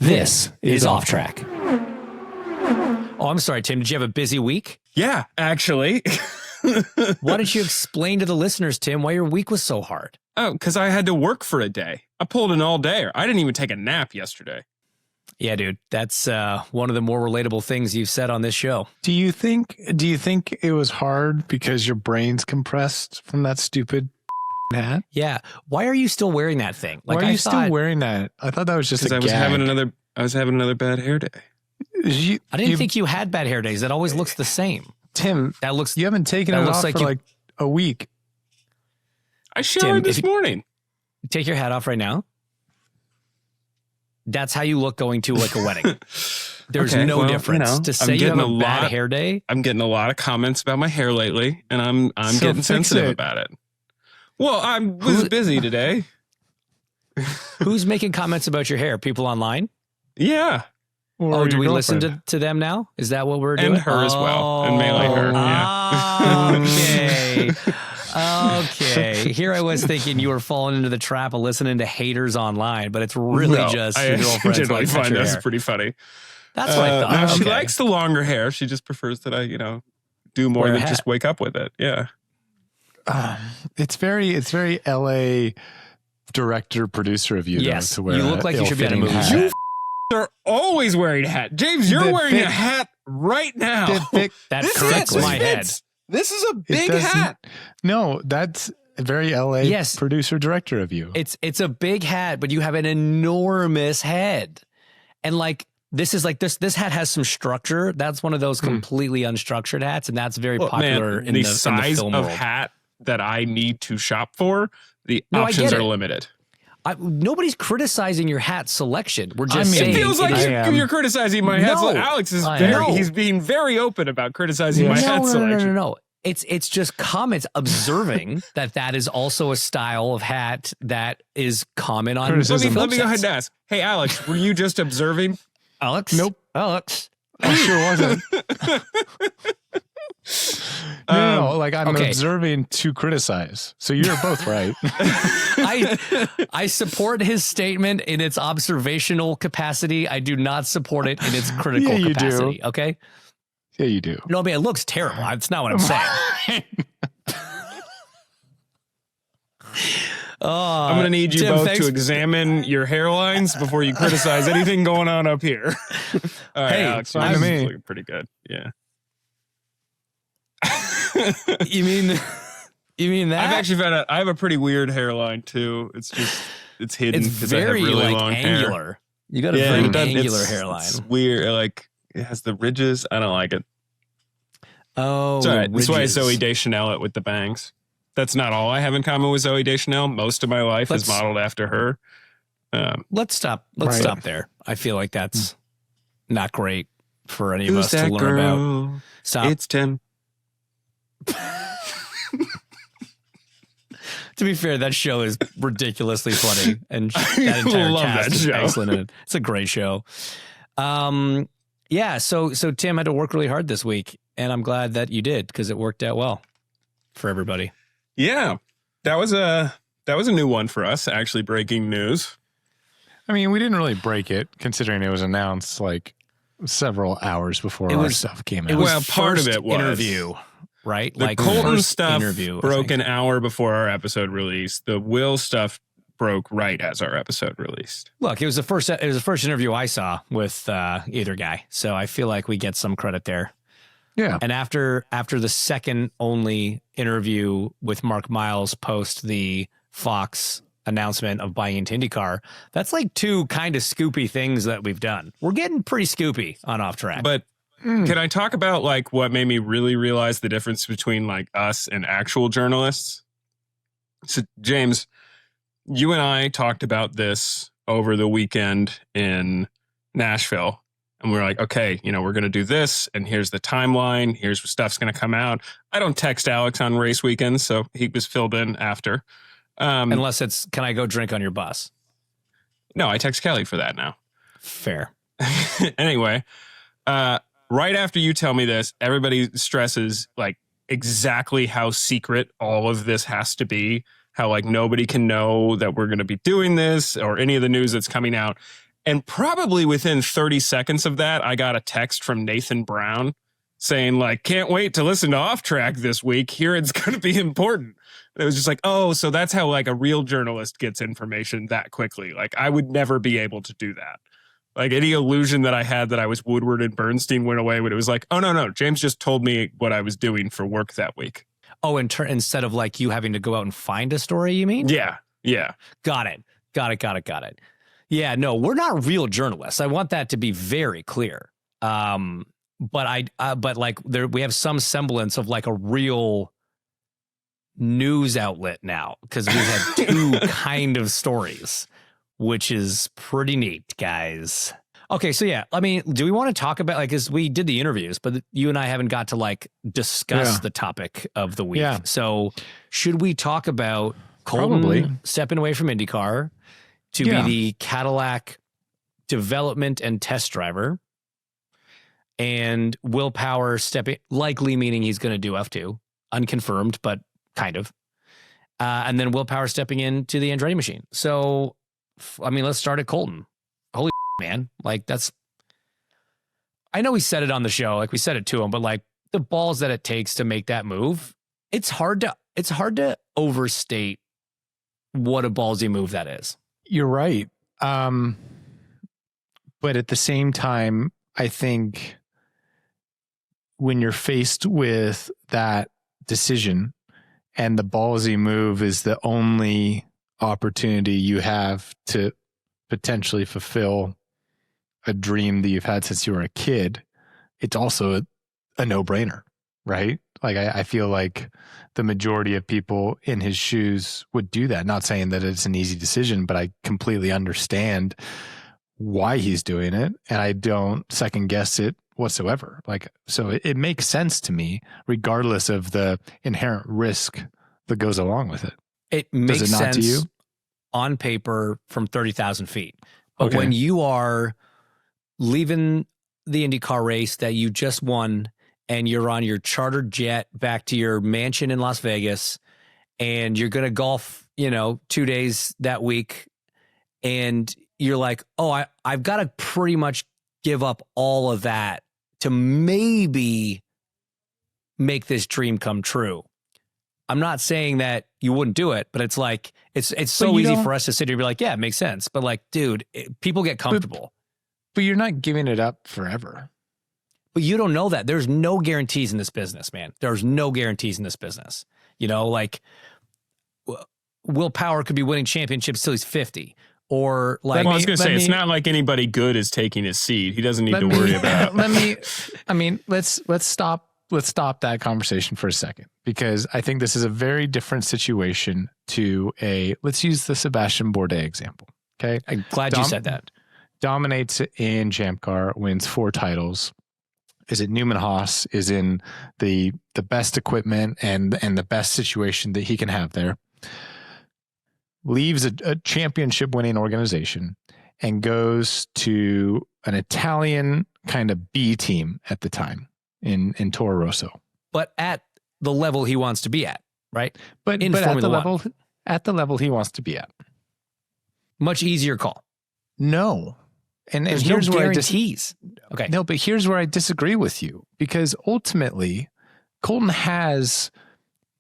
This is Off Track. Oh, I'm sorry, Tim. Did you have a busy week? Yeah, actually. Why don't you explain to the listeners, Tim, why your week was so hard? Oh, because I had to work for a day. I pulled an all-dayer. I didn't even take a nap yesterday. Yeah, dude, that's one of the more relatable things you've said on this show. Do you think it was hard because your brain's compressed from that stupid hat? Yeah. Why are you still wearing that thing? Like, why are you still wearing that? I thought that was just a I was gag. I was having another bad hair day. I didn't think you had bad hair days. That always looks the same. Tim, you haven't taken it off for like a week. I showered this morning. Take your hat off right now. That's how you look going to like a wedding. There's no difference. To say you have a bad hair day. I'm getting a lot of comments about my hair lately, and I'm getting sensitive about it. Well, I was busy today. Who's making comments about your hair? People online? Yeah. Or do we listen to them now? Is that what we're doing? And her as well. And mainly her. Yeah. Okay. Here I was thinking you were falling into the trap of listening to haters online, but it's really just your girlfriend's generally find this pretty funny. That's what I thought. No, she likes the longer hair. She just prefers that I, do more than just wake up with it. Yeah. It's very LA director producer of you. Yes. To wear you look like you should be in a movie. You are always wearing a hat. James, you're wearing a hat right now. That corrects my head. This is a big hat. No, that's a very LA producer director of you. It's a big hat, but you have an enormous head. And this hat has some structure. That's one of those completely unstructured hats, and that's very popular in the size film of world. hat that I need to shop for. The options are limited. Nobody's criticizing your hat selection. We're just saying it feels like you're criticizing my hat. So Alex is he's being very open about criticizing my hat selection. No. It's just comments observing that is also a style of hat that is common on. Let me go ahead and ask. Hey, Alex, were you just observing? Alex? Nope. Alex? I sure wasn't. No, I'm observing to criticize. So you're both right. I support his statement in its observational capacity. I do not support it in its critical capacity. Do. Okay? Yeah, you do. No, I mean, it looks terrible. That's not what I'm saying. I'm going to need you both to examine your hairlines before you criticize anything going on up here. All right, Alex, I'm looking pretty good. Yeah. You mean that? I've actually found out I have a pretty weird hairline too. It's hidden because I have really long angular hair. You got a very angular hairline. It's weird. It has the ridges. I don't like it. Oh, it's all right. That's why Zooey Deschanel it with the bangs. That's not all I have in common with Zooey Deschanel. Most of my life is modeled after her. Let's stop there. I feel like that's not great for any of us to learn girl? about. Stop. It's Tim. To be fair, that show is ridiculously funny, and that entire cast is excellent. It's a great show. Yeah. So Tim had to work really hard this week, and I'm glad that you did because it worked out well for everybody. Yeah, that was a new one for us. Actually, breaking news. I mean, we didn't really break it, considering it was announced several hours before our stuff came out. Well, part of it was interview. Right? The Colton stuff broke an hour before our episode released. The Will stuff broke right as our episode released. Look, it was the first interview I saw with either guy. So I feel like we get some credit there. Yeah. And after the second only interview with Mark Miles post the Fox announcement of buying into IndyCar, that's two kind of scoopy things that we've done. We're getting pretty scoopy on Off Track. But can I talk about what made me really realize the difference between us and actual journalists? So James, you and I talked about this over the weekend in Nashville, and we were like, okay, we're going to do this, and here's the timeline. Here's what stuff's going to come out. I don't text Alex on race weekends, so he was filled in after. Unless it's, can I go drink on your bus? No, I text Kelly for that now. Fair. Anyway, right after you tell me this, everybody stresses exactly how secret all of this has to be, how nobody can know that we're going to be doing this or any of the news that's coming out. And probably within 30 seconds of that, I got a text from Nathan Brown saying, like, can't wait to listen to Off Track this week. Here it's going to be important. And it was just like, oh, so that's how like a real journalist gets information that quickly. Like, I would never be able to do that. Like, any illusion that I had that I was Woodward and Bernstein went away when it was like, oh, no, James just told me what I was doing for work that week. Oh, instead of like you having to go out and find a story, you mean? Yeah. Got it. Yeah, no, we're not real journalists. I want that to be very clear. But we have some semblance of like a real news outlet now because we've had two kind of stories, which is pretty neat, guys. Okay, so yeah, I mean, do we want to talk about like, because we did the interviews, but you and I haven't got to like discuss the topic of the week. Yeah. So should we talk about Colton stepping away from IndyCar to be the Cadillac development and test driver, and Will Power stepping, likely meaning he's going to do F2, unconfirmed, but kind of. And then Will Power stepping into the Andretti machine. So, I mean, let's start at Colton. Holy man. Like I know we said it on the show, like we said it to him, but like the balls that it takes to make that move, it's hard to overstate what a ballsy move that is. You're right. But at the same time, I think when you're faced with that decision and the ballsy move is the only opportunity you have to potentially fulfill a dream that you've had since you were a kid, it's also a no-brainer, right? Like I feel like the majority of people in his shoes would do that. Not saying that it's an easy decision, but I completely understand why he's doing it, and I don't second guess it whatsoever. Like, so it makes sense to me, regardless of the inherent risk that goes along with it. It makes Does it not sense to you? On paper from 30,000 feet. But when you are leaving the IndyCar race that you just won and you're on your chartered jet back to your mansion in Las Vegas and you're going to golf, 2 days that week, and you're like, oh, I've got to pretty much give up all of that to maybe make this dream come true. I'm not saying that you wouldn't do it, but it's like, it's so easy for us to sit here and be like, yeah, it makes sense. But like, dude, people get comfortable. But you're not giving it up forever. But you don't know that. There's no guarantees in this business, man. There's no guarantees in this business. Like Will Power could be winning championships till he's 50. Or like, well, I was going to say, it's not like anybody good is taking his seat. He doesn't need to worry about. Let's stop that conversation for a second, because I think this is a very different situation to let's use the Sebastian Bourdais example. Okay. I'm glad you said that. Dominates in Champ Car, wins 4 titles. Is it Newman Haas is in the best equipment and the best situation that he can have there. Leaves a championship winning organization and goes to an Italian kind of B team at the time in Toro Rosso. But at the level he wants to be at, right? But at the level he wants to be at. Much easier call. No. And here's where guarantees. Okay. No, but here's where I disagree with you, because ultimately Colton has,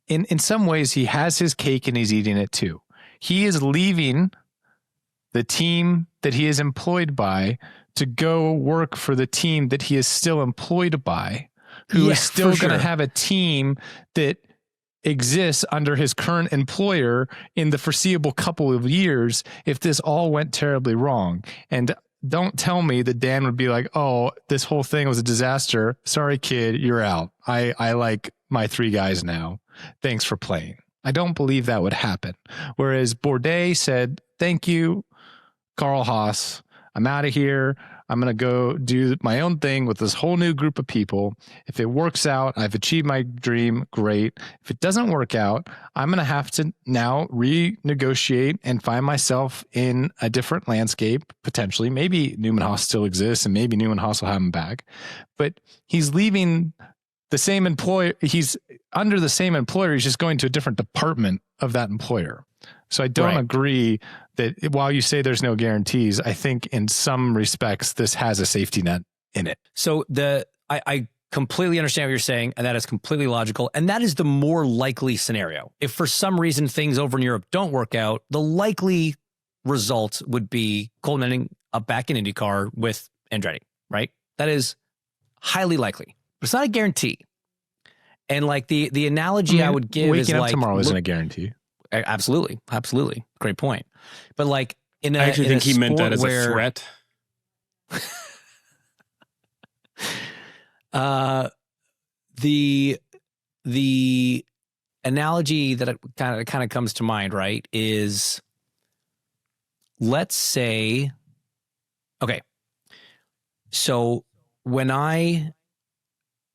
in some ways, he has his cake and he's eating it too. He is leaving the team that he is employed by to go work for the team that he is still employed by, who is still going to have a team that exists under his current employer in the foreseeable couple of years if this all went terribly wrong. And don't tell me that Dan would be like, oh, this whole thing was a disaster. Sorry, kid, you're out. I like my 3 guys now. Thanks for playing. I don't believe that would happen. Whereas Bourdais said, thank you, Carl Haas. I'm out of here. I'm going to go do my own thing with this whole new group of people. If it works out, I've achieved my dream. Great. If it doesn't work out, I'm going to have to now renegotiate and find myself in a different landscape, potentially. Maybe Newman Haas still exists and maybe Newman Haas will have him back. But he's leaving the same employer. He's under the same employer. He's just going to a different department of that employer. So I don't agree that while you say there's no guarantees, I think in some respects this has a safety net in it. So I completely understand what you're saying, and that is completely logical. And that is the more likely scenario. If for some reason things over in Europe don't work out, the likely result would be Colton ending up back in IndyCar with Andretti, right? That is highly likely, but it's not a guarantee. And like the analogy I would give is waking up like tomorrow isn't a guarantee. Absolutely, absolutely, great point. But like I actually think he meant that as a threat. The analogy that kind of comes to mind, right, is let's say, okay, so when I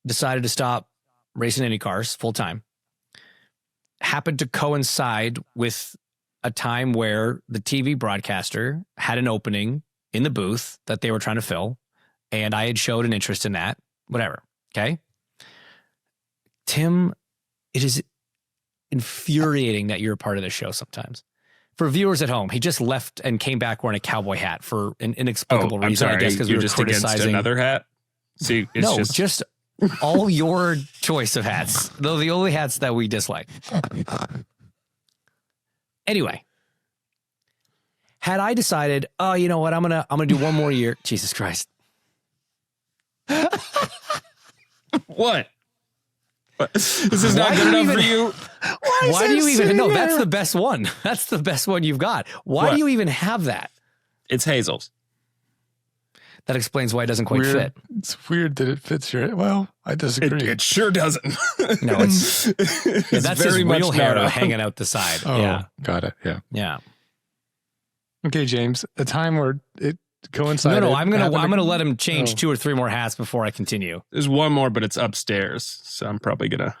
decided to stop racing Indy cars full time, happened to coincide with a time where the TV broadcaster had an opening in the booth that they were trying to fill, and I had showed an interest in that, whatever. Okay. Tim, it is infuriating that you're a part of this show sometimes. For viewers at home, he just left and came back wearing a cowboy hat for an inexplicable reason. I'm sorry, I guess because we were just criticizing another hat. See, it's just all your choice of hats, though the only hats that we dislike. Anyway, had I decided, oh, you know what, I'm gonna do one more year. Jesus Christ. What? This is not good enough for you. Why do you even know? That's the best one. That's the best one you've got. Why do you even have that? It's Hazel's. That explains why it doesn't quite fit. It's weird that it fits your. Well, I disagree. It sure doesn't. No, it's that's very his real much hair not hanging out the side. Oh, yeah, got it. Yeah. yeah. Okay, James. A time where it coincided. No, I'm gonna let him change 2 or 3 more hats before I continue. There's one more, but it's upstairs, so I'm probably gonna.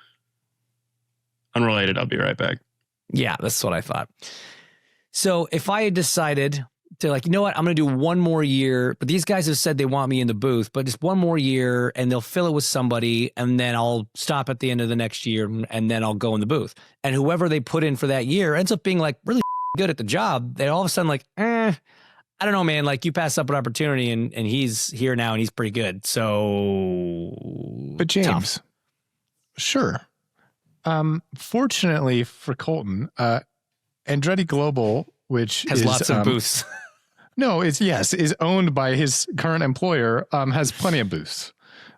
Unrelated. I'll be right back. Yeah, that's what I thought. So if I had decided to, like, you know what, I'm going to do one more year, but these guys have said they want me in the booth, but just one more year and they'll fill it with somebody, and then I'll stop at the end of the next year and then I'll go in the booth. And whoever they put in for that year ends up being like really good at the job. They all of a sudden like, I don't know, man, like you passed up an opportunity and he's here now and he's pretty good. So, but James, tough. Sure. Fortunately for Colton, Andretti Global, which has lots of booths. No, is owned by his current employer, has plenty of booths.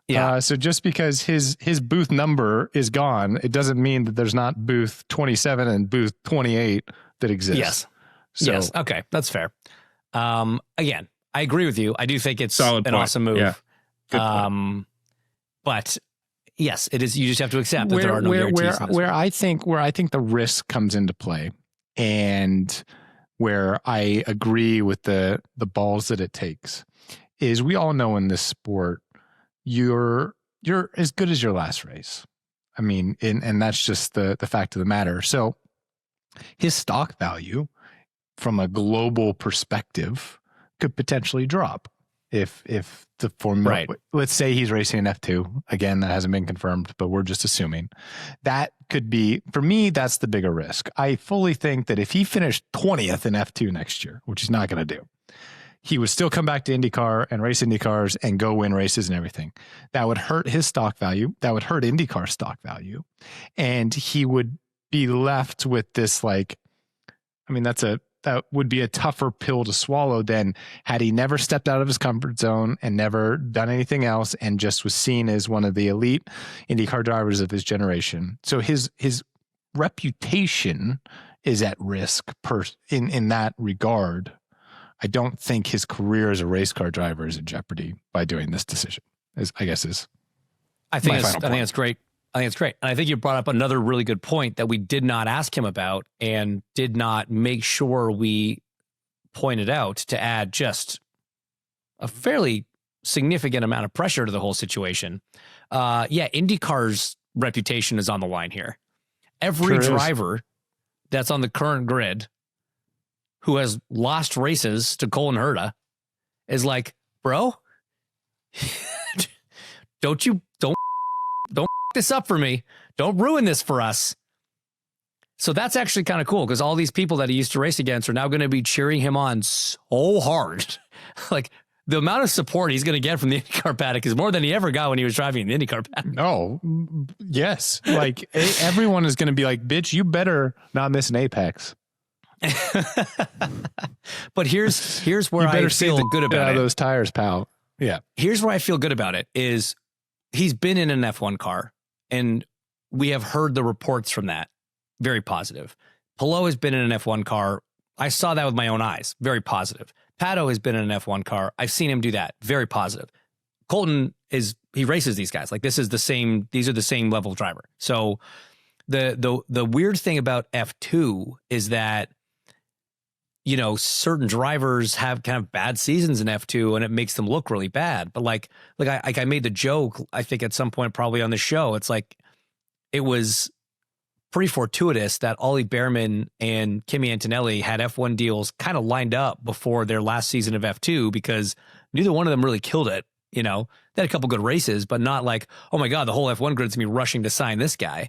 Yeah. So just because his booth number is gone, it doesn't mean that there's not booth 27 and booth 28 that exist. Yes. So, yes. Okay. That's fair. Again, I agree with you. I do think it's solid an point. awesome move. Yeah. Good point. But yes, it is. You just have to accept that there are no guarantees. Where I think the risk comes into play, and where I agree with the balls that it takes, is we all know in this sport, you're as good as your last race. I mean, and that's just the fact of the matter. So his stock value from a global perspective could potentially drop if the formula, right. Let's say he's racing an F2 again, that hasn't been confirmed, but we're just assuming that could be, for me, that's the bigger risk. I fully think that if he finished 20th in F2 next year, which he's not going to do, he would still come back to IndyCar and race IndyCars and go win races and everything. That would hurt his stock value. That would hurt IndyCar stock value. And he would be left with this, like, I mean, that would be a tougher pill to swallow than had he never stepped out of his comfort zone and never done anything else and just was seen as one of the elite IndyCar drivers of his generation. So his reputation is at risk in that regard. I don't think his career as a race car driver is in jeopardy by doing this decision. I think it's great. I think it's great. And I think you brought up another really good point that we did not ask him about and did not make sure we pointed out to add just a fairly significant amount of pressure to the whole situation. IndyCar's reputation is on the line here. Every driver that's on the current grid who has lost races to Colton Herta is like, bro, don't this up for me. Don't ruin this for us. So that's actually kind of cool because all these people that he used to race against are now going to be cheering him on so hard. Like the amount of support he's going to get from the IndyCar paddock is more than he ever got when he was driving the IndyCar paddock. No, yes. Like everyone is going to be like, bitch, you better not miss an apex. But here's where I feel good about it. Those tires, pal. Yeah. Here's where I feel good about it is he's been in an F1 car and we have heard the reports from that. Very positive. Palou has been in an F1 car. I saw that with my own eyes. Very positive. Pato has been in an F1 car. I've seen him do that. Very positive. Colton he races these guys. Like these are the same level driver. So the weird thing about F2 is that, you know, certain drivers have kind of bad seasons in F2 and it makes them look really bad. But like I made the joke, I think at some point probably on the show, it's like, it was pretty fortuitous that Ollie Behrman and Kimi Antonelli had F1 deals kind of lined up before their last season of F2 because neither one of them really killed it. You know, they had a couple good races, but not like, oh my God, the whole F1 grid's gonna be rushing to sign this guy.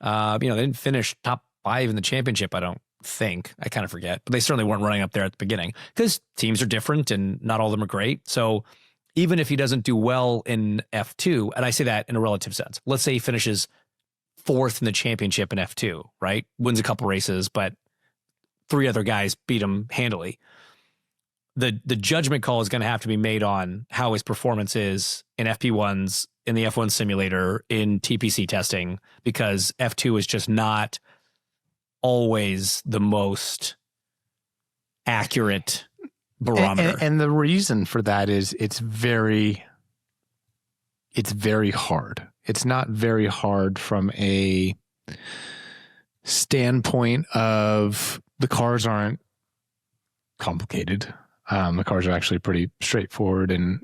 You know, they didn't finish top 5 in the championship, I don't think. I kind of forget, but they certainly weren't running up there at the beginning because teams are different and not all of them are great. So even if he doesn't do well in F2, and I say that in a relative sense, let's say he finishes 4th in the championship in F2, right? Wins a couple races, but 3 other guys beat him handily. The judgment call is going to have to be made on how his performance is in FP1s, in the F1 simulator, in TPC testing, because F2 is just not always the most accurate barometer. And the reason for that is it's very hard. It's not very hard from a standpoint of the cars aren't complicated. The cars are actually pretty straightforward, and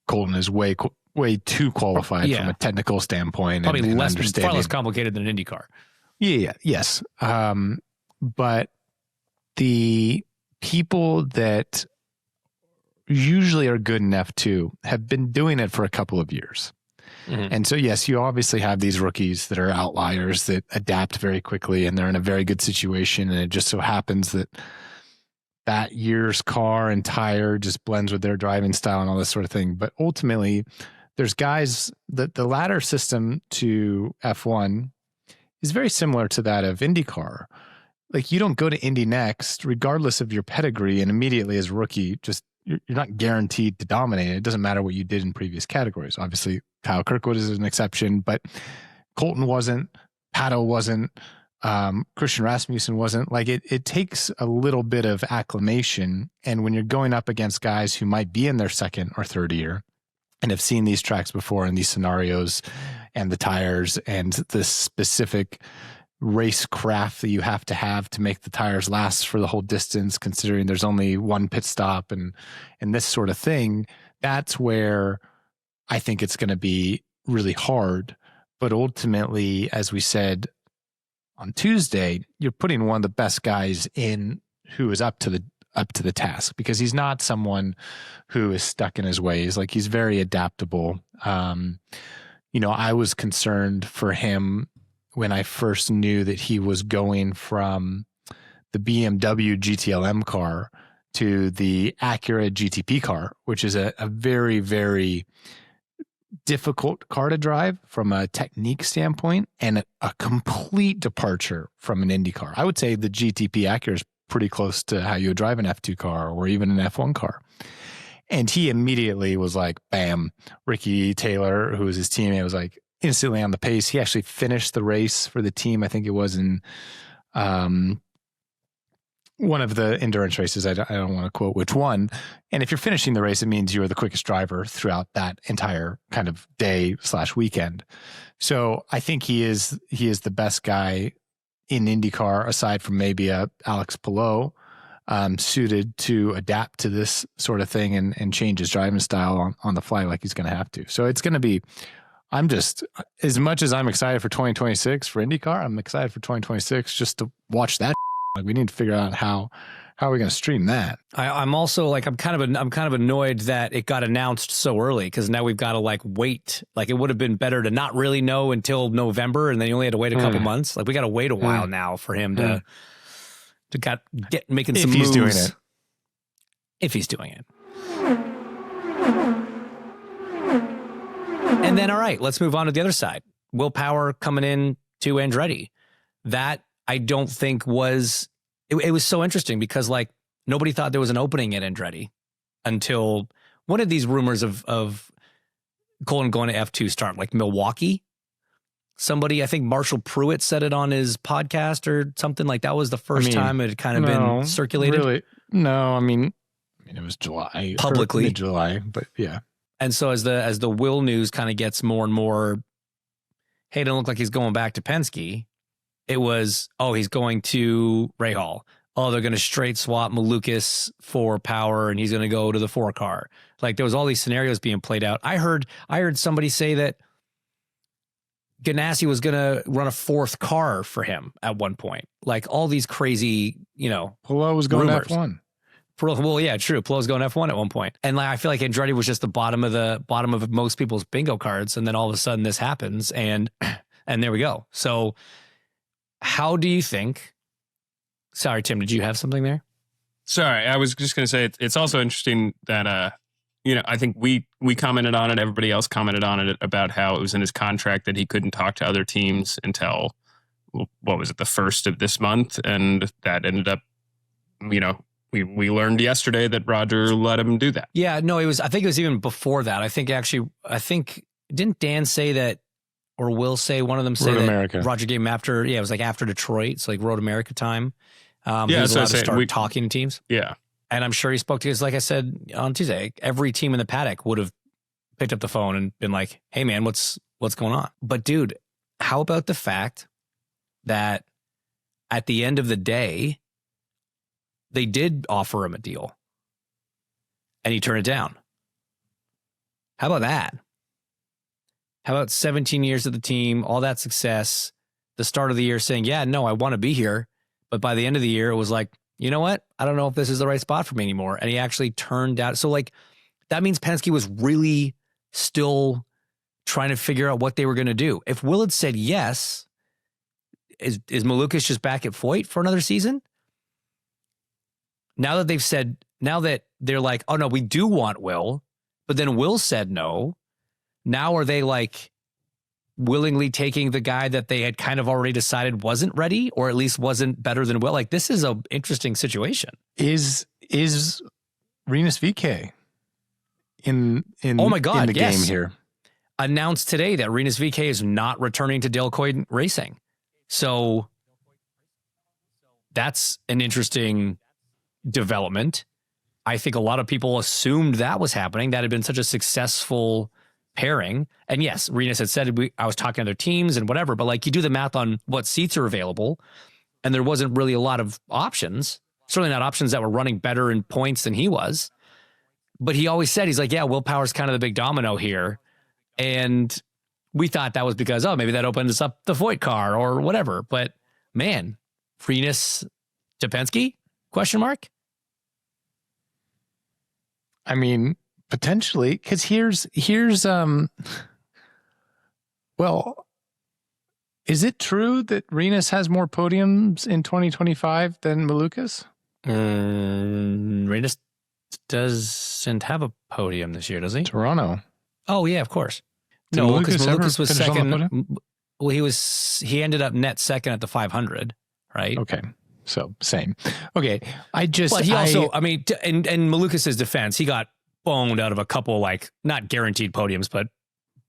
Colton is way too qualified from a technical standpoint. Probably far less complicated than an IndyCar. Yes. But the people that usually are good in F2 have been doing it for a couple of years. Mm-hmm. And so, yes, you obviously have these rookies that are outliers that adapt very quickly and they're in a very good situation. And it just so happens that year's car and tire just blends with their driving style and all this sort of thing. But ultimately, there's guys that the ladder system to F1 is very similar to that of IndyCar. Like you don't go to Indy next, regardless of your pedigree, and immediately as a rookie, just you're not guaranteed to dominate. It doesn't matter what you did in previous categories. Obviously, Kyle Kirkwood is an exception, but Colton wasn't, Pato wasn't, Christian Rasmussen wasn't. Like it takes a little bit of acclimation. And when you're going up against guys who might be in their 2nd or 3rd year and have seen these tracks before and these scenarios and the tires and the specific race craft that you have to make the tires last for the whole distance, considering there's only one pit stop and this sort of thing, that's where I think it's going to be really hard. But ultimately, as we said on Tuesday, you're putting one of the best guys in who is up to the task, because he's not someone who is stuck in his ways. Like he's very adaptable. You know, I was concerned for him when I first knew that he was going from the BMW GTLM car to the Acura GTP car, which is a very, very difficult car to drive from a technique standpoint and a complete departure from an Indy car. I would say the GTP Acura is pretty close to how you would drive an F2 car or even an F1 car. And he immediately was like, bam, Ricky Taylor, who was his teammate, was like instantly on the pace. He actually finished the race for the team. I think it was in one of the endurance races. I don't want to quote which one. And if you're finishing the race, it means you're the quickest driver throughout that entire kind of day/weekend. So I think he is the best guy in IndyCar, aside from maybe Alex Palou, suited to adapt to this sort of thing and change his driving style on the fly like he's going to have to. So it's going to be, I'm just, as much as I'm excited for 2026 for IndyCar, I'm excited for 2026 just to watch that. Like we need to figure out how How are we going to stream that? I'm also like, I'm kind of annoyed that it got announced so early, because now we've got to like wait. Like, it would have been better to not really know until November, and then you only had to wait a couple months. Like, we got to wait a while now for him to get making some moves. If he's doing it. If he's doing it. And then, all right, let's move on to the other side. Will Power coming in to Andretti. That I don't think was, it was so interesting, because like nobody thought there was an opening at Andretti until one of these rumors of Colton going to F2 start, like Milwaukee. Somebody, I think Marshall Pruitt said it on his podcast or something, like that was the first time it had kind of been circulated. Really? No, I mean it was July. Publicly. Mid-July, but yeah. And so as the Will news kind of gets more and more, hey, it don't look like he's going back to Penske. It was, oh, he's going to Rahal. Oh, they're going to straight swap Malucas for Power, and he's going to go to the 4-car. Like, there was all these scenarios being played out. I heard somebody say that Ganassi was going to run a 4th car for him at one point. Like, all these crazy, Pelot was going rumors. F1. Well, yeah, true. Pelot's going F1 at one point. And like, I feel like Andretti was just the bottom of most people's bingo cards. And then all of a sudden this happens, and there we go. So how do you think, sorry, Tim, did you have something there? Sorry, I was just going to say it's also interesting that, I think we commented on it. Everybody else commented on it about how it was in his contract that he couldn't talk to other teams until, what was it, the 1st of this month. And that ended up, we learned yesterday that Roger let him do that. Yeah, no, I think it was even before that. I think didn't Dan say that, or Will say, one of them say Road that America. Roger gave him after, it was like after Detroit. So like Road America time. He yeah, was so allowed to start talking to teams. Yeah. And I'm sure he spoke to, because like I said on Tuesday, every team in the paddock would have picked up the phone and been like, hey man, what's going on? But dude, how about the fact that at the end of the day, they did offer him a deal and he turned it down? How about that? How about 17 years of the team, all that success, the start of the year saying, yeah, no, I want to be here. But by the end of the year, it was like, you know what? I don't know if this is the right spot for me anymore. And he actually turned out. So like, that means Penske was really still trying to figure out what they were going to do. If Will had said yes, is Malucas just back at Foyt for another season? Now that they're like, oh no, we do want Will, but then Will said no. Now are they like willingly taking the guy that they had kind of already decided wasn't ready, or at least wasn't better than Will? Like, this is an interesting situation. Is Rinus VeeKay in oh my God, in the yes. game here? Announced today that Rinus VeeKay is not returning to Dale Coyne Racing. So that's an interesting development. I think a lot of people assumed that was happening. That had been such a successful pairing. And yes, Rinus had said, I was talking to other teams and whatever, but like, you do the math on what seats are available, and there wasn't really a lot of options, certainly not options that were running better in points than he was. But he always said, he's like, yeah, Will Power's kind of the big domino here. And we thought that was because, oh, maybe that opens up the Foyt car or whatever. But man, Rinus to Penske? Question mark? I mean, potentially, because here's well, is it true that Rinus has more podiums in 2025 than Malucas? Rinus doesn't have a podium this year, does he? Toronto. Oh yeah, of course. Did No, because Malucas was finish on the second. podium? Well, he ended up net second at the 500, right? Okay. So same. Okay. But he also, I mean, in Malucas' defense, he got boned out of a couple, like, not guaranteed podiums, but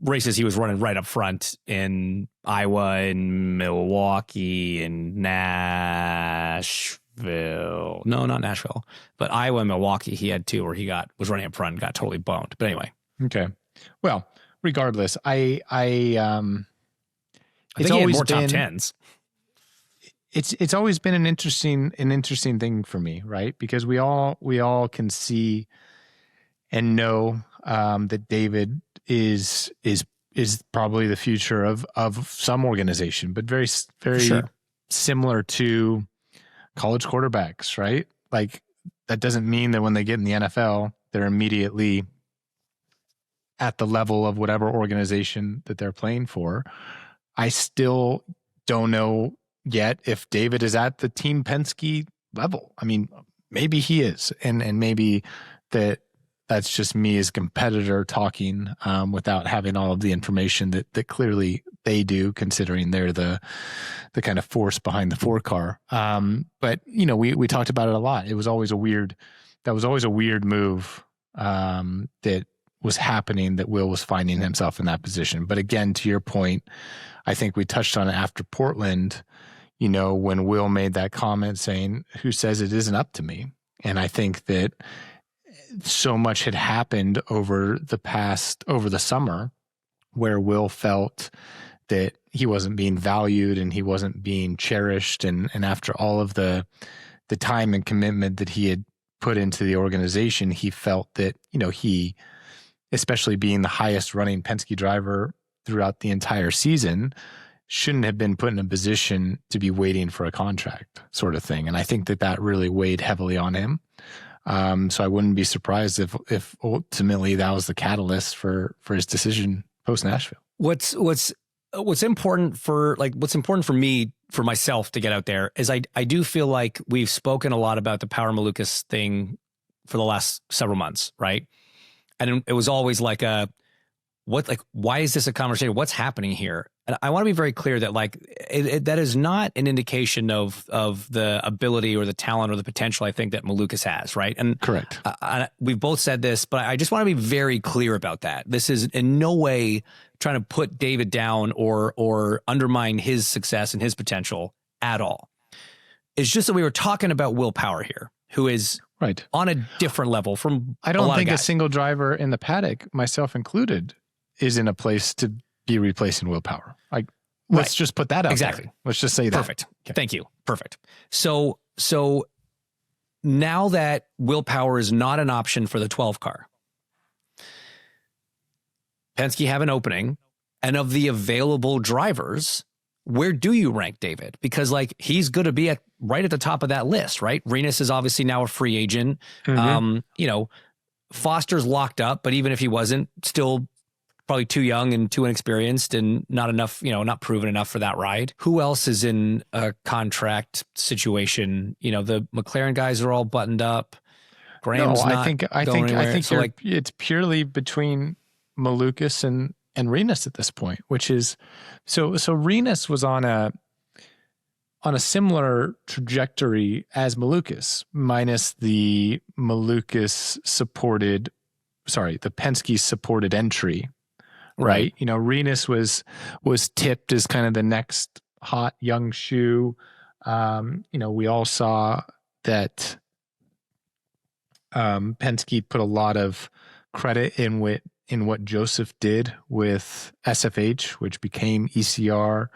races he was running right up front in Iowa and Milwaukee and Nashville. No, not Nashville, but Iowa and Milwaukee. He had two where he was running up front and got totally boned. But anyway. Okay. Well, regardless, I think it's he had always more been, top tens. It's always been an interesting thing for me, right? Because we all can see and know that David is probably the future of some organization, but very Sure. similar to college quarterbacks, right? Like, that doesn't mean that when they get in the NFL, they're immediately at the level of whatever organization that they're playing for. I still don't know yet if David is at the Team Penske level. I mean, maybe he is, and maybe that's just me as a competitor talking without having all of the information that clearly they do, considering they're the kind of force behind the 4-car. But we talked about it a lot. It was always a weird move that was happening, that Will was finding himself in that position. But again, to your point, I think we touched on it after Portland, when Will made that comment saying, who says it isn't up to me? And I think that so much had happened over the summer where Will felt that he wasn't being valued and he wasn't being cherished. And after all of the time and commitment that he had put into the organization, he felt that, he, especially being the highest running Penske driver throughout the entire season, shouldn't have been put in a position to be waiting for a contract, sort of thing. And I think that really weighed heavily on him. So I wouldn't be surprised if ultimately that was the catalyst for his decision post Nashville. What's important for me, for myself to get out there is I do feel like we've spoken a lot about the Power Malucas thing for the last several months, right? And it was always like why is this a conversation? What's happening here? And I want to be very clear that that is not an indication of the ability or the talent or the potential I think that Malucas has, right? And correct. We've both said this, but I just want to be very clear about that. This is in no way trying to put David down or undermine his success and his potential at all. It's just that we were talking about Will Power here, who is right on a different level from I don't think a single driver in the paddock, myself included, is in a place to be replacing Will Power. Let's just put that out exactly. there. Let's just say that. Perfect. Okay. Thank you. Perfect. So now that Will Power is not an option for the 12 car, Penske have an opening, and of the available drivers, where do you rank David? Because he's going to be right at the top of that list, right? Renus is obviously now a free agent. Mm-hmm. Foster's locked up, but even if he wasn't, still probably too young and too inexperienced and not enough, not proven enough for that ride. Who else is in a contract situation? The McLaren guys are all buttoned up. Graham's not. I think it's purely between Malucas and Renus at this point, which is so Renus was on a similar trajectory as Malucas, minus the Penske supported entry. Right. Renus was tipped as kind of the next hot young shoe. We all saw that Penske put a lot of credit in what Joseph did with SFH, which became ECR.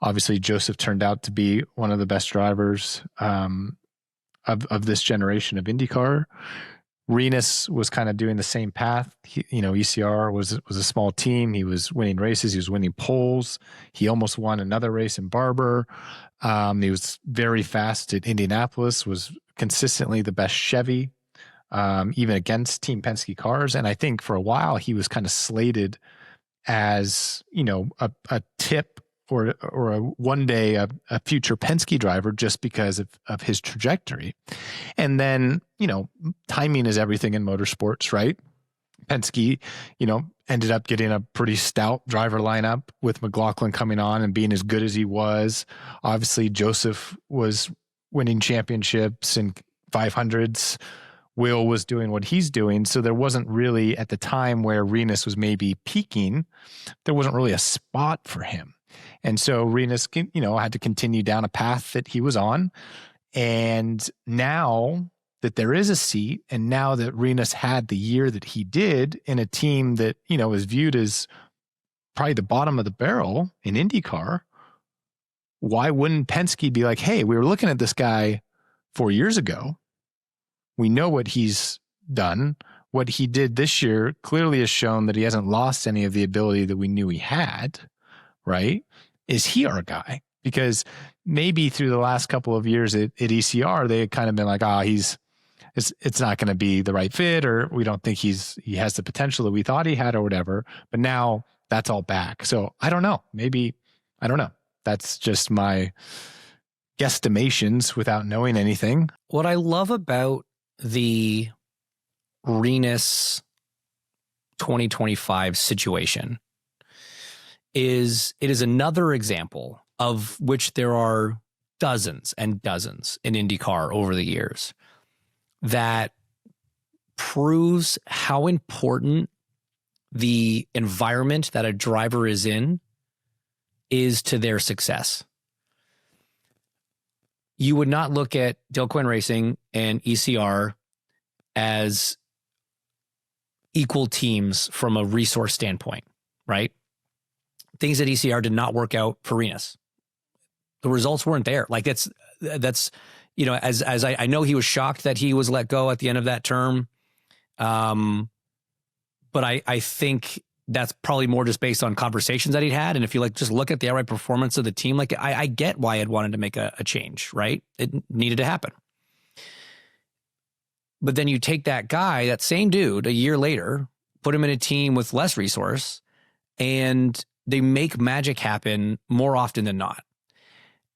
Obviously, Joseph turned out to be one of the best drivers of this generation of IndyCar. Renus was kind of doing the same path. ECR was a small team. He was winning races. He was winning poles. He almost won another race in Barber. He was very fast at Indianapolis, was consistently the best Chevy, even against Team Penske cars. And I think for a while he was kind of slated as, a tip or a one day a future Penske driver just because of his trajectory. And then, timing is everything in motorsports, right? Penske, ended up getting a pretty stout driver lineup with McLaughlin coming on and being as good as he was. Obviously, Joseph was winning championships and 500s. Will was doing what he's doing. So there wasn't really, at the time where Renus was maybe peaking, there wasn't really a spot for him. And so Renus, had to continue down a path that he was on. And now that there is a seat, and now that Renus had the year that he did in a team that, is viewed as probably the bottom of the barrel in IndyCar, why wouldn't Penske be like, hey, we were looking at this guy 4 years ago. We know what he's done. What he did this year clearly has shown that he hasn't lost any of the ability that we knew he had, right? Is he our guy? because maybe through the last couple of years at ECR, they had kind of been like, it's not going to be the right fit, or we don't think he has the potential that we thought he had or whatever. But now that's all back. So I don't know. Maybe, I don't know. That's just my guesstimations without knowing anything. What I love about the Rinus 2025 situation is it is another example of which there are dozens and dozens in IndyCar over the years that proves how important the environment that a driver is in is to their success. You would not look at Dale Quinn Racing and ECR as equal teams from a resource standpoint, right? Things at ECR did not work out for Rinus. The results weren't there. Like that's as I know he was shocked that he was let go at the end of that term. But I think that's probably more just based on conversations that he'd had. And if you just look at the outright performance of the team, I get why I'd wanted to make a change, right? It needed to happen. But then you take that guy, that same dude, a year later, put him in a team with less resource, and they make magic happen more often than not.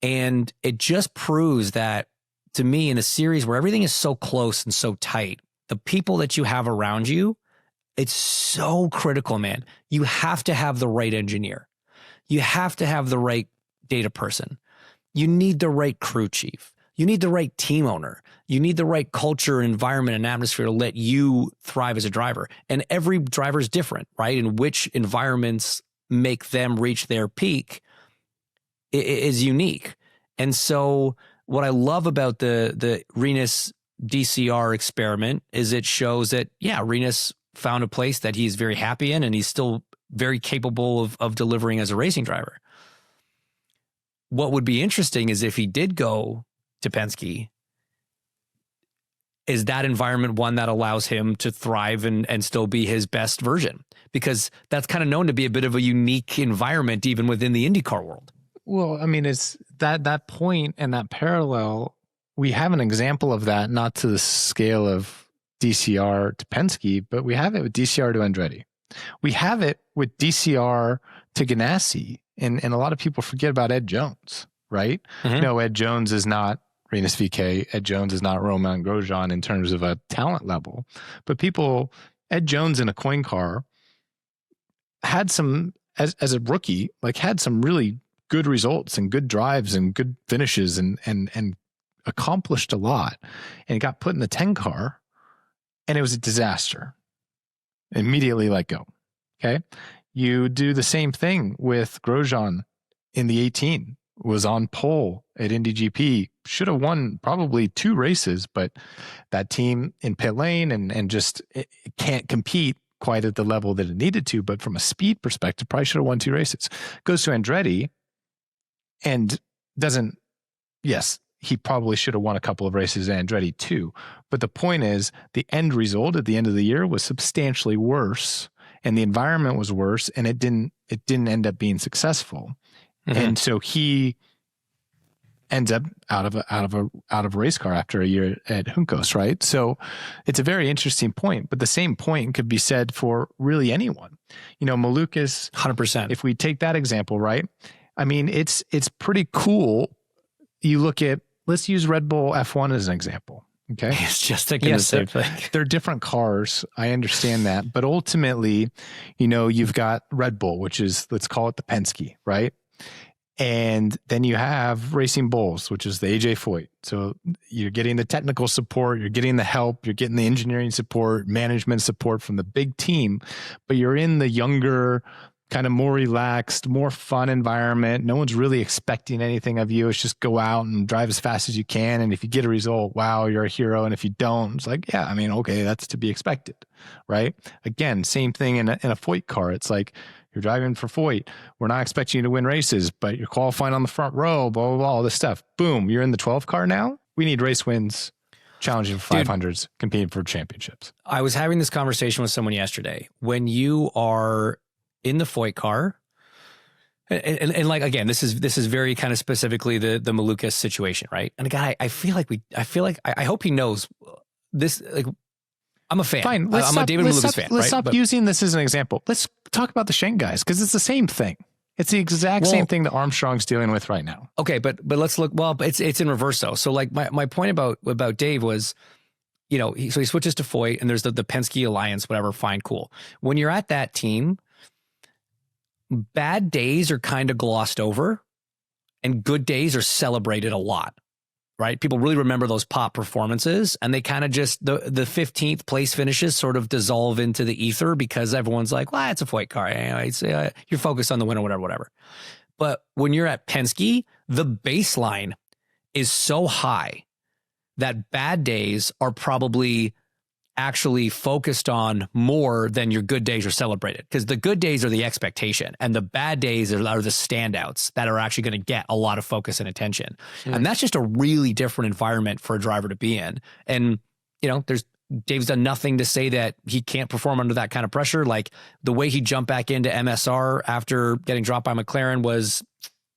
And it just proves that, to me, in a series where everything is so close and so tight, the people that you have around you, it's so critical, man. You have to have the right engineer. You have to have the right data person. You need the right crew chief. You need the right team owner. You need the right culture, environment, and atmosphere to let you thrive as a driver. And every driver is different, right? And which environments make them reach their peak is unique. And so what I love about the Rinus DCR experiment is it shows that, Rinus found a place that he's very happy in, and he's still very capable of delivering as a racing driver. What would be interesting is if he did go to Penske, is that environment one that allows him to thrive and still be his best version? Because that's kind of known to be a bit of a unique environment even within the IndyCar world. Well, I mean, it's that point and that parallel. We have an example of that, not to the scale of DCR to Penske, but we have it with DCR to Andretti. We have it with DCR to Ganassi, and a lot of people forget about Ed Jones, right? Mm-hmm. No, Ed Jones is not Rinus VeeKay. Ed Jones is not Romain Grosjean in terms of a talent level, but Ed Jones in a coin car had some, as a rookie, had some really good results and good drives and good finishes and accomplished a lot, and got put in the 10 car, and it was a disaster. Immediately let go. Okay. You do the same thing with Grosjean in the 18, was on pole at Indy GP, should have won probably 2 races, but that team in pit lane and just it can't compete quite at the level that it needed to. But from a speed perspective, probably should have won 2 races. Goes to Andretti and doesn't, yes, he probably should have won a couple of races at Andretti too. But the point is, the end result at the end of the year was substantially worse, and the environment was worse, and it didn't end up being successful. Mm-hmm. And so he ends up out of a race car after a year at Juncos, right? So it's a very interesting point, but the same point could be said for really anyone. Malucas, 100%. If we take that example, right? I mean, it's pretty cool. You look at, let's use Red Bull F1 as an example. Okay. It's just thinking the same thing. They're different cars. I understand that. But ultimately, you've got Red Bull, which is, let's call it the Penske, right? And then you have Racing Bulls, which is the AJ Foyt. So you're getting the technical support, you're getting the help, you're getting the engineering support, management support from the big team, but you're in the younger, kind of more relaxed, more fun environment. No one's really expecting anything of you. It's just go out and drive as fast as you can. And if you get a result, wow, you're a hero. And if you don't, it's like, yeah, I mean, okay, that's to be expected, right? Again, same thing in a Foyt car. It's like, you're driving for Foyt. We're not expecting you to win races, but you're qualifying on the front row, blah, blah, blah, all this stuff. Boom, you're in the 12 car now. We need race wins, challenging for 500s, competing for championships. I was having this conversation with someone yesterday. When you are in the Foyt car, And like, again, this is very kind of specifically the Malucas situation, right? And again, I hope he knows this. Like, I'm a fan. Fine. I'm a David Malucas fan. Let's right? stop using this as an example. Let's talk about the Shank guys, because it's the same thing. It's the exact same thing that Armstrong's dealing with right now. Okay, but let's look. Well, it's in reverse though. So like my point about Dave was, he switches to Foyt, and there's the Penske alliance, whatever. Fine, cool. When you're at that team, bad days are kind of glossed over, and good days are celebrated a lot. Right? People really remember those pop performances, and they kind of just, the 15th place finishes sort of dissolve into the ether because everyone's like, well, it's a Foyt car. You're focused on the win or whatever. But when you're at Penske, the baseline is so high that bad days are probably actually focused on more than your good days are celebrated, because the good days are the expectation and the bad days are the standouts that are actually going to get a lot of focus and attention. And that's just a really different environment for a driver to be in. And, Dave's done nothing to say that he can't perform under that kind of pressure. Like the way he jumped back into MSR after getting dropped by McLaren was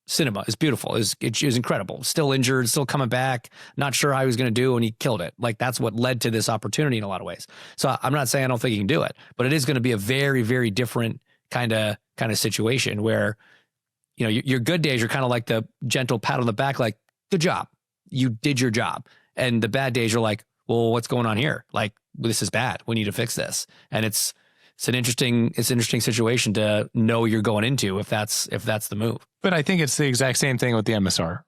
cinema. It's beautiful. It was incredible. Still injured, still coming back. Not sure how he was going to do, and he killed it. Like that's what led to this opportunity in a lot of ways. So I'm not saying I don't think he can do it, but it is going to be a very, very different kind of situation where, your good days are kind of like the gentle pat on the back, like good job, you did your job, and the bad days are like, well, what's going on here? Like this is bad. We need to fix this, and it's an interesting situation to know you're going into if that's the move. But I think it's the exact same thing with the MSR.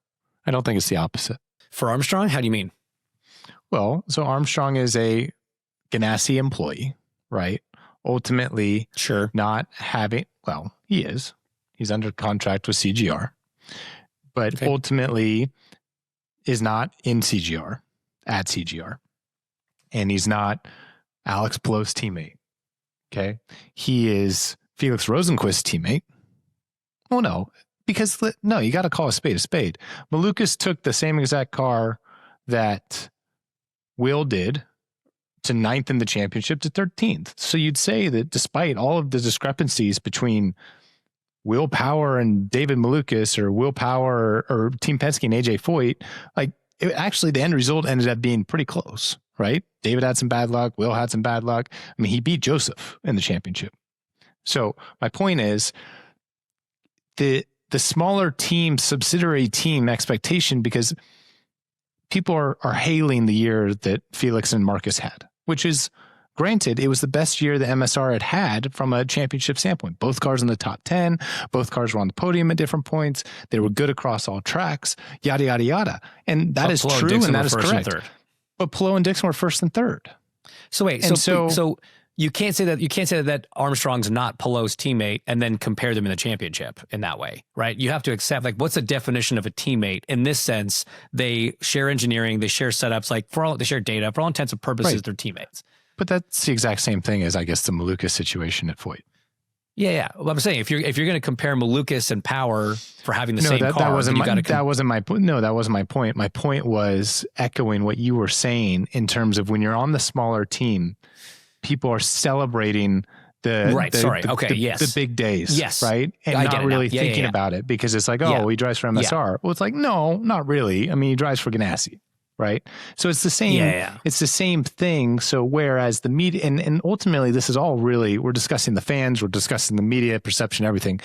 I don't think it's the opposite. For Armstrong, how do you mean? Well, so Armstrong is a Ganassi employee, right? Ultimately, sure, not having, well, he is. He's under contract with CGR, but ultimately is not in CGR, at CGR. And he's not Alex Palo's teammate. Okay. He is Felix Rosenquist's teammate. Oh, no. Because, no, you got to call a spade a spade. Malucas took the same exact car that Will did to 9th in the championship to 13th. So you'd say that despite all of the discrepancies between Will Power and David Malucas, or Will Power or Team Penske and AJ Foyt, like actually the end result ended up being pretty close, right? David had some bad luck. Will had some bad luck. I mean, he beat Joseph in the championship. So my point is the smaller team, subsidiary team expectation, because people are hailing the year that Felix and Marcus had, which is granted, it was the best year the MSR had from a championship standpoint. Both cars in the top 10, both cars were on the podium at different points. They were good across all tracks, yada, yada, yada. And that is true, and that is correct. But Palou and Dixon were first and third. So wait, so you can't say that Armstrong's not Palou's teammate and then compare them in the championship in that way, right? You have to accept, like, what's the definition of a teammate? In this sense, they share engineering, they share setups, they share data. For all intents and purposes, they're teammates. But that's the exact same thing as, I guess, the Malucas situation at Foyt. Yeah. Well, I'm saying if you're going to compare Malucas and Power for having the same car, that wasn't my point. No, that wasn't my point. My point was echoing what you were saying in terms of when you're on the smaller team, people are celebrating the big days, yes, right, and not really thinking about it because it's like, oh, he drives for MSR. Yeah. Well, it's like, no, not really. I mean, he drives for Ganassi. Right. So it's the same. It's the same thing. So whereas the media and ultimately this is all really, we're discussing the fans, we're discussing the media perception, everything.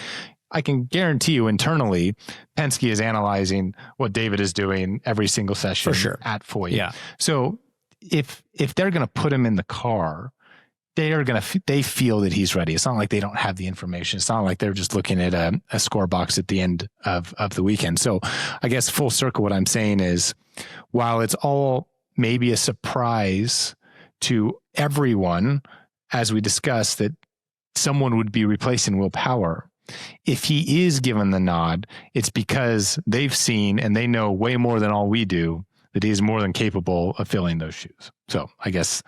I can guarantee you internally, Penske is analyzing what David is doing every single session at Foyt. Yeah. So if they're going to put him in the car, they feel that he's ready. It's not like they don't have the information. It's not like they're just looking at a score box at the end of the weekend. So I guess full circle, what I'm saying is, while it's all maybe a surprise to everyone, as we discussed, that someone would be replacing Will Power, if he is given the nod, it's because they've seen and they know way more than all we do that he is more than capable of filling those shoes. So I guess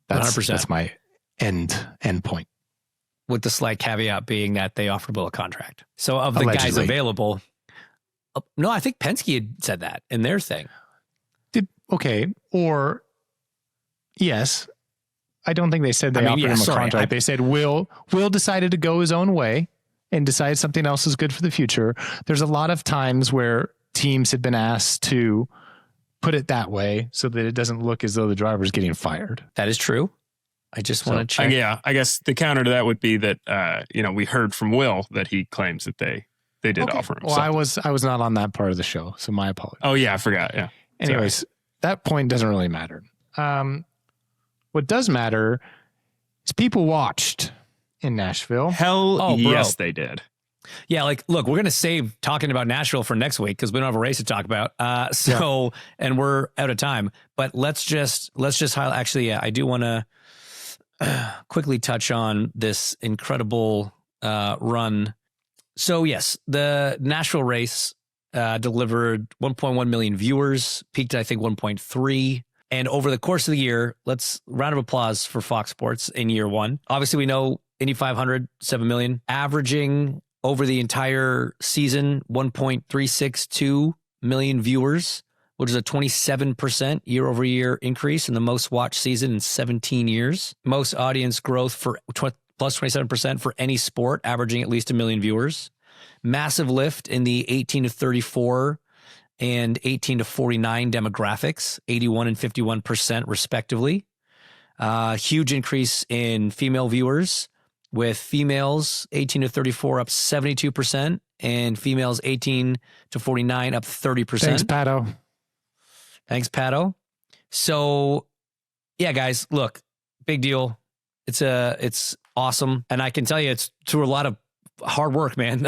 that's my end point. With the slight caveat being that they offered Will a contract. So of the allegedly guys available, no, I think Penske had said that in their thing. Okay. Or yes, I don't think they said they offered him a contract. They said Will decided to go his own way and decide something else is good for the future. There's a lot of times where teams have been asked to put it that way so that it doesn't look as though the driver's getting fired. That is true. I just want to check. Yeah, I guess the counter to that would be that we heard from Will that he claims that they did offer him. Well, I was not on that part of the show, so my apologies. Oh yeah, I forgot. Yeah. Anyways, that point doesn't really matter. What does matter is people watched in Nashville. Yes, they did. Yeah, like, look, we're going to save talking about Nashville for next week because we don't have a race to talk about. And we're out of time. But let's just highlight. Actually, yeah, I do want to quickly touch on this incredible run. So, yes, the Nashville race delivered 1.1 million viewers, peaked at, I think, 1.3. And over the course of the year, let's round of applause for Fox Sports in year one. Obviously, we know Indy 500, 7 million, averaging over the entire season, 1.362 million viewers, which is a 27% year over year increase in the most watched season in 17 years. Most audience growth for plus 27% for any sport, averaging at least 1 million viewers. Massive lift in the 18 to 34 and 18 to 49 demographics, 81 and 51% respectively. Huge increase in female viewers, with females 18 to 34 up 72% and females 18 to 49 up 30%. Thanks, Pato. So, yeah, guys, look, big deal. It's awesome. And I can tell you it's through a lot of hard work, man.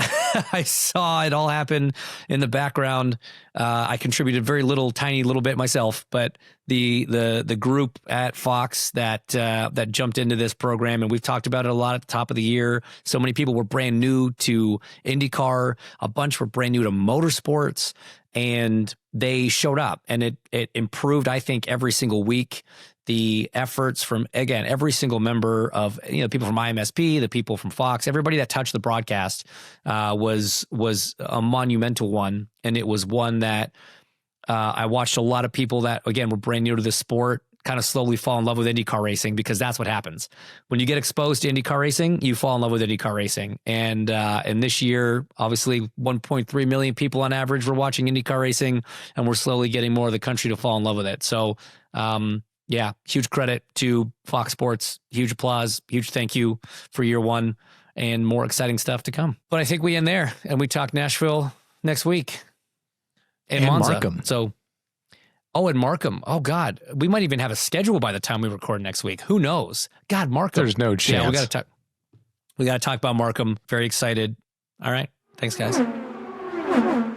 I saw it all happen in the background. I contributed very tiny little bit myself, but the group at Fox that jumped into this program, and we've talked about it a lot at the top of the year. So many people were brand new to IndyCar. A bunch were brand new to motorsports, and they showed up, and it improved, I think, every single week. The efforts from, again, every single member of, people from IMSP, the people from Fox, everybody that touched the broadcast was a monumental one. And it was one that I watched a lot of people that, again, were brand new to the sport kind of slowly fall in love with IndyCar racing, because that's what happens. When you get exposed to IndyCar racing, you fall in love with IndyCar racing. And this year, obviously 1.3 million people on average were watching IndyCar racing, and we're slowly getting more of the country to fall in love with it. So, yeah, huge credit to Fox Sports. Huge applause. Huge thank you for year one, and more exciting stuff to come. But I think we end there, and we talk Nashville next week. And Monza. Markham. And Markham. Oh, God. We might even have a schedule by the time we record next week. Who knows? God, Markham. There's no chance. Yeah, we got to talk about Markham. Very excited. All right. Thanks, guys.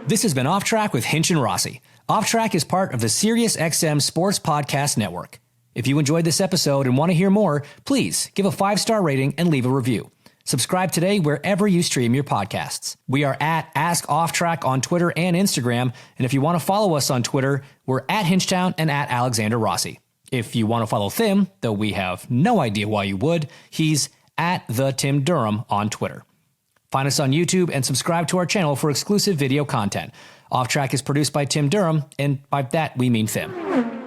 This has been Off Track with Hinch and Rossi. Off Track is part of the SiriusXM Sports Podcast Network. If you enjoyed this episode and want to hear more, please give a 5-star rating and leave a review. Subscribe today wherever you stream your podcasts. We are at Ask Off Track on Twitter and Instagram. And if you want to follow us on Twitter, we're at Hinchtown and at Alexander Rossi. If you want to follow Tim, though we have no idea why you would, he's at the Tim Durham on Twitter. Find us on YouTube and subscribe to our channel for exclusive video content. Off Track is produced by Tim Durham, and by that we mean Tim.